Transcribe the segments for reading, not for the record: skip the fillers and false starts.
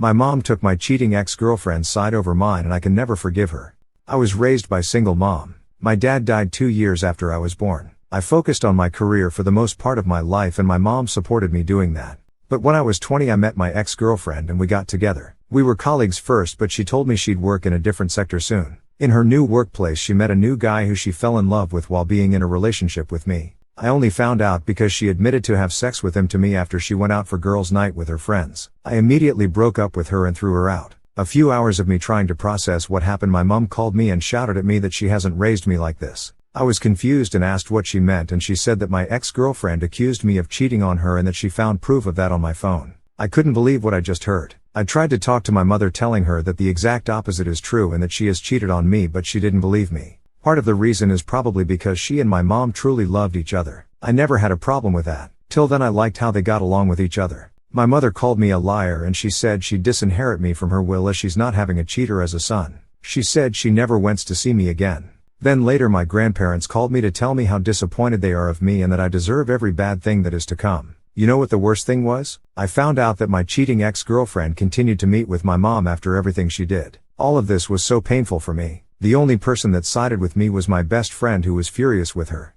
My mom took my cheating ex-girlfriend's side over mine and I can never forgive her. I was raised by single mom. My dad died 2 years after I was born. I focused on my career for the most part of my life and my mom supported me doing that. But when I was 20 I met my ex-girlfriend and we got together. We were colleagues first but she told me she'd work in a different sector soon. In her new workplace she met a new guy who she fell in love with while being in a relationship with me. I only found out because she admitted to have sex with him to me after she went out for girls' night with her friends. I immediately broke up with her and threw her out. A few hours of me trying to process what happened, my mom called me and shouted at me that she hasn't raised me like this. I was confused and asked what she meant and she said that my ex-girlfriend accused me of cheating on her and that she found proof of that on my phone. I couldn't believe what I just heard. I tried to talk to my mother telling her that the exact opposite is true and that she has cheated on me but she didn't believe me. Part of the reason is probably because she and my mom truly loved each other. I never had a problem with that. Till then I liked how they got along with each other. My mother called me a liar and she said she'd disinherit me from her will as she's not having a cheater as a son. She said she never wants to see me again. Then later my grandparents called me to tell me how disappointed they are of me and that I deserve every bad thing that is to come. You know what the worst thing was? I found out that my cheating ex-girlfriend continued to meet with my mom after everything she did. All of this was so painful for me. The only person that sided with me was my best friend who was furious with her.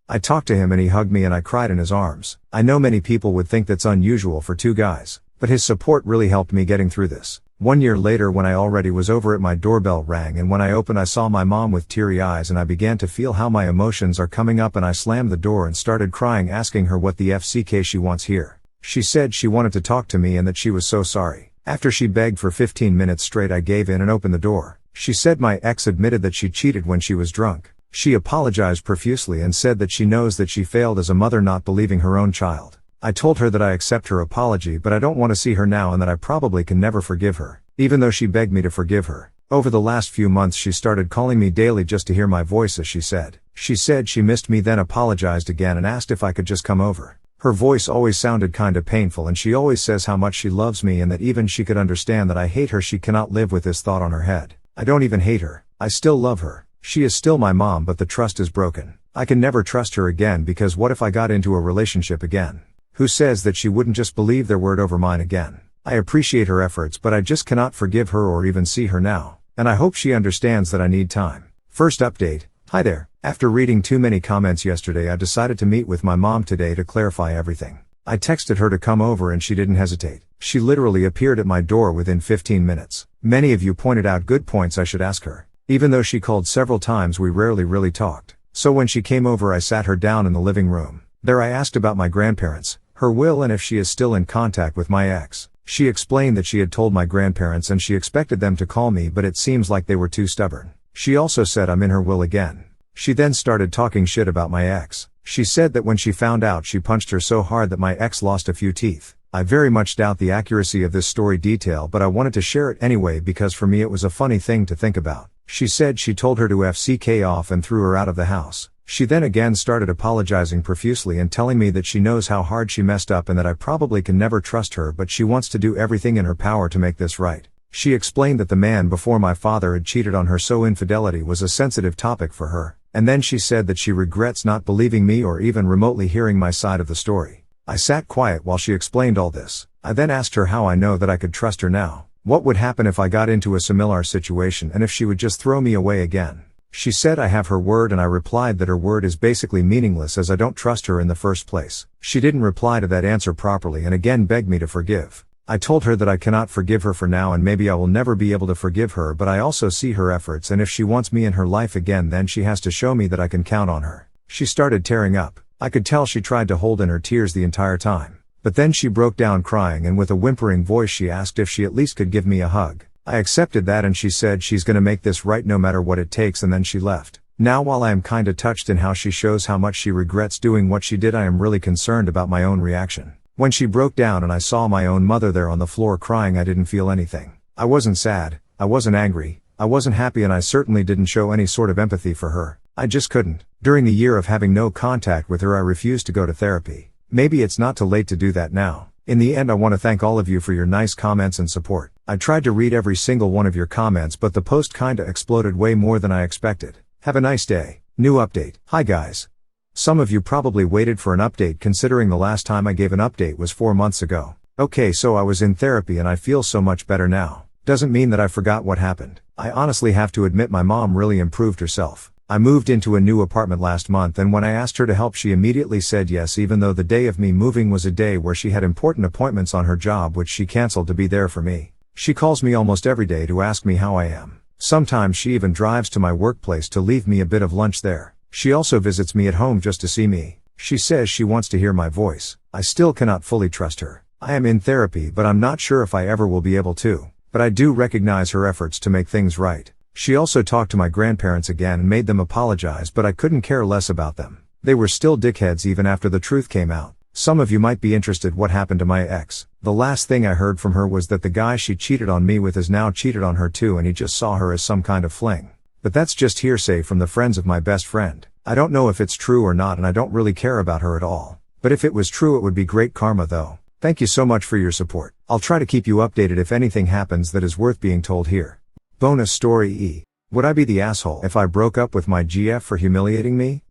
I talked to him and he hugged me and I cried in his arms. I know many people would think that's unusual for two guys, but his support really helped me getting through this. 1 year later when I already was over it, my doorbell rang and when I opened I saw my mom with teary eyes and I began to feel how my emotions are coming up and I slammed the door and started crying asking her what the FCK she wants here. She said she wanted to talk to me and that she was so sorry. After she begged for 15 minutes straight I gave in and opened the door. She said my ex admitted that she cheated when she was drunk. She apologized profusely and said that she knows that she failed as a mother not believing her own child. I told her that I accept her apology but I don't want to see her now and that I probably can never forgive her, even though she begged me to forgive her. Over the last few months she started calling me daily just to hear my voice as she said. She said she missed me then apologized again and asked if I could just come over. Her voice always sounded kinda painful and she always says how much she loves me and that even she could understand that I hate her. She cannot live with this thought on her head. I don't even hate her. I still love her. She is still my mom but the trust is broken. I can never trust her again because what if I got into a relationship again? Who says that she wouldn't just believe their word over mine again? I appreciate her efforts but I just cannot forgive her or even see her now. And I hope she understands that I need time. First update. Hi there. After reading too many comments yesterday I decided to meet with my mom today to clarify everything. I texted her to come over and she didn't hesitate. She literally appeared at my door within 15 minutes. Many of you pointed out good points I should ask her. Even though she called several times we rarely really talked. So when she came over I sat her down in the living room. There I asked about my grandparents, her will and if she is still in contact with my ex. She explained that she had told my grandparents and she expected them to call me but it seems like they were too stubborn. She also said I'm in her will again. She then started talking shit about my ex. She said that when she found out she punched her so hard that my ex lost a few teeth. I very much doubt the accuracy of this story detail but I wanted to share it anyway because for me it was a funny thing to think about. She said she told her to FCK off and threw her out of the house. She then again started apologizing profusely and telling me that she knows how hard she messed up and that I probably can never trust her but she wants to do everything in her power to make this right. She explained that the man before my father had cheated on her so infidelity was a sensitive topic for her. And then she said that she regrets not believing me or even remotely hearing my side of the story. I sat quiet while she explained all this. I then asked her how I know that I could trust her now. What would happen if I got into a similar situation and if she would just throw me away again? She said I have her word and I replied that her word is basically meaningless as I don't trust her in the first place. She didn't reply to that answer properly and again begged me to forgive. I told her that I cannot forgive her for now and maybe I will never be able to forgive her but I also see her efforts and if she wants me in her life again then she has to show me that I can count on her. She started tearing up. I could tell she tried to hold in her tears the entire time. But then she broke down crying and with a whimpering voice she asked if she at least could give me a hug. I accepted that and she said she's gonna make this right no matter what it takes and then she left. Now while I am kinda touched in how she shows how much she regrets doing what she did I am really concerned about my own reaction. When she broke down and I saw my own mother there on the floor crying I didn't feel anything. I wasn't sad, I wasn't angry, I wasn't happy and I certainly didn't show any sort of empathy for her. I just couldn't. During the year of having no contact with her I refused to go to therapy. Maybe it's not too late to do that now. In the end I want to thank all of you for your nice comments and support. I tried to read every single one of your comments but the post kinda exploded way more than I expected. Have a nice day. New update. Hi guys. Some of you probably waited for an update considering the last time I gave an update was 4 months ago. Okay, so I was in therapy and I feel so much better now. Doesn't mean that I forgot what happened. I honestly have to admit my mom really improved herself. I moved into a new apartment last month, and when I asked her to help, she immediately said yes, even though the day of me moving was a day where she had important appointments on her job which she canceled to be there for me. She calls me almost every day to ask me how I am. Sometimes she even drives to my workplace to leave me a bit of lunch there. She also visits me at home just to see me. She says she wants to hear my voice. I still cannot fully trust her. I am in therapy, but I'm not sure if I ever will be able to. But I do recognize her efforts to make things right. She also talked to my grandparents again and made them apologize, but I couldn't care less about them. They were still dickheads even after the truth came out. Some of you might be interested what happened to my ex. The last thing I heard from her was that the guy she cheated on me with has now cheated on her too, and he just saw her as some kind of fling. But that's just hearsay from the friends of my best friend. I don't know if it's true or not, and I don't really care about her at all. But if it was true, it would be great karma though. Thank you so much for your support. I'll try to keep you updated if anything happens that is worth being told here. Bonus story E. Would I be the asshole if I broke up with my GF for humiliating me?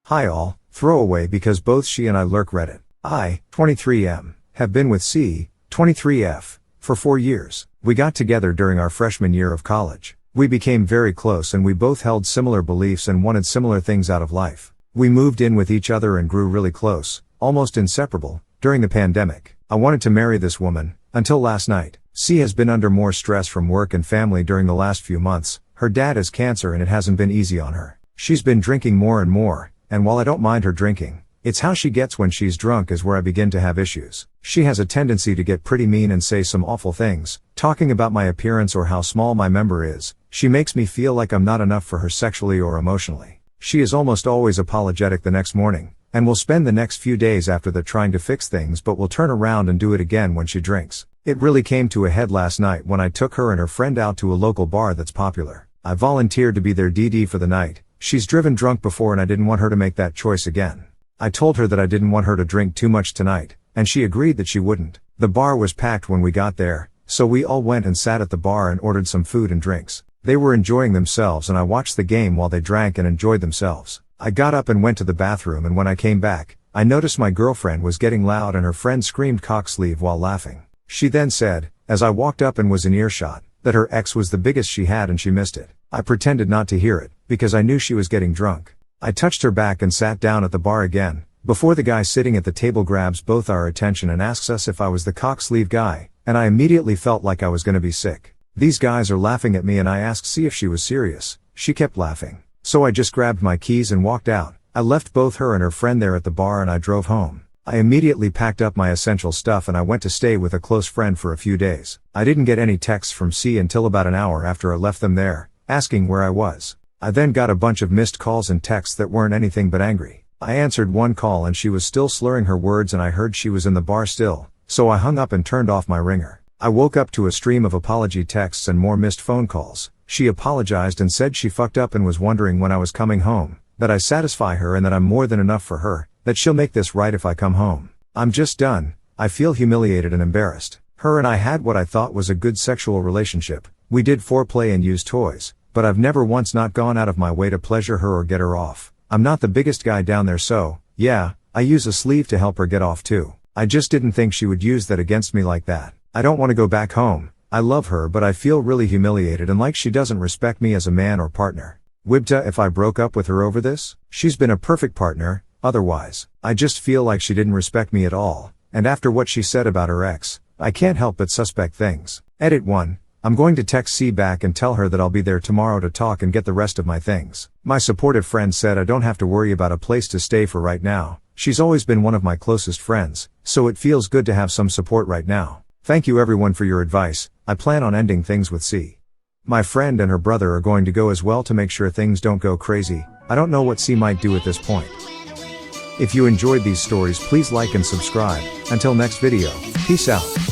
Hi all, throwaway because both she and I lurk Reddit. I, 23M, have been with C, 23F, for 4 years. We got together during our freshman year of college. We became very close and we both held similar beliefs and wanted similar things out of life. We moved in with each other and grew really close, almost inseparable. During the pandemic, I wanted to marry this woman, until last night. C has been under more stress from work and family during the last few months. Her dad has cancer and it hasn't been easy on her. She's been drinking more and more, and while I don't mind her drinking, it's how she gets when she's drunk is where I begin to have issues. She has a tendency to get pretty mean and say some awful things, talking about my appearance or how small my member is. She makes me feel like I'm not enough for her sexually or emotionally. She is almost always apologetic the next morning, and will spend the next few days after that trying to fix things, but will turn around and do it again when she drinks. It really came to a head last night when I took her and her friend out to a local bar that's popular. I volunteered to be their DD for the night. She's driven drunk before and I didn't want her to make that choice again. I told her that I didn't want her to drink too much tonight, and she agreed that she wouldn't. The bar was packed when we got there, so we all went and sat at the bar and ordered some food and drinks. They were enjoying themselves and I watched the game while they drank and enjoyed themselves. I got up and went to the bathroom, and when I came back, I noticed my girlfriend was getting loud and her friend screamed cocksleeve while laughing. She then said, as I walked up and was in earshot, that her ex was the biggest she had and she missed it. I pretended not to hear it, because I knew she was getting drunk. I touched her back and sat down at the bar again, before the guy sitting at the table grabs both our attention and asks us if I was the cocksleeve guy, and I immediately felt like I was gonna be sick. These guys are laughing at me and I asked C if she was serious. She kept laughing. So I just grabbed my keys and walked out. I left both her and her friend there at the bar and I drove home. I immediately packed up my essential stuff and I went to stay with a close friend for a few days. I didn't get any texts from C until about an hour after I left them there, asking where I was. I then got a bunch of missed calls and texts that weren't anything but angry. I answered one call and she was still slurring her words and I heard she was in the bar still, so I hung up and turned off my ringer. I woke up to a stream of apology texts and more missed phone calls. She apologized and said she fucked up and was wondering when I was coming home, that I satisfy her and that I'm more than enough for her, that she'll make this right if I come home. I'm just done. I feel humiliated and embarrassed. Her and I had what I thought was a good sexual relationship. We did foreplay and used toys, but I've never once not gone out of my way to pleasure her or get her off. I'm not the biggest guy down there, so, yeah, I use a sleeve to help her get off too. I just didn't think she would use that against me like that. I don't want to go back home. I love her, but I feel really humiliated and like she doesn't respect me as a man or partner. Wibta, if I broke up with her over this? She's been a perfect partner, otherwise. I just feel like she didn't respect me at all, and after what she said about her ex, I can't help but suspect things. Edit 1. I'm going to text C back and tell her that I'll be there tomorrow to talk and get the rest of my things. My supportive friend said I don't have to worry about a place to stay for right now. She's always been one of my closest friends, so it feels good to have some support right now. Thank you everyone for your advice. I plan on ending things with C. My friend and her brother are going to go as well to make sure things don't go crazy. I don't know what C might do at this point. If you enjoyed these stories, please like and subscribe. Until next video, peace out.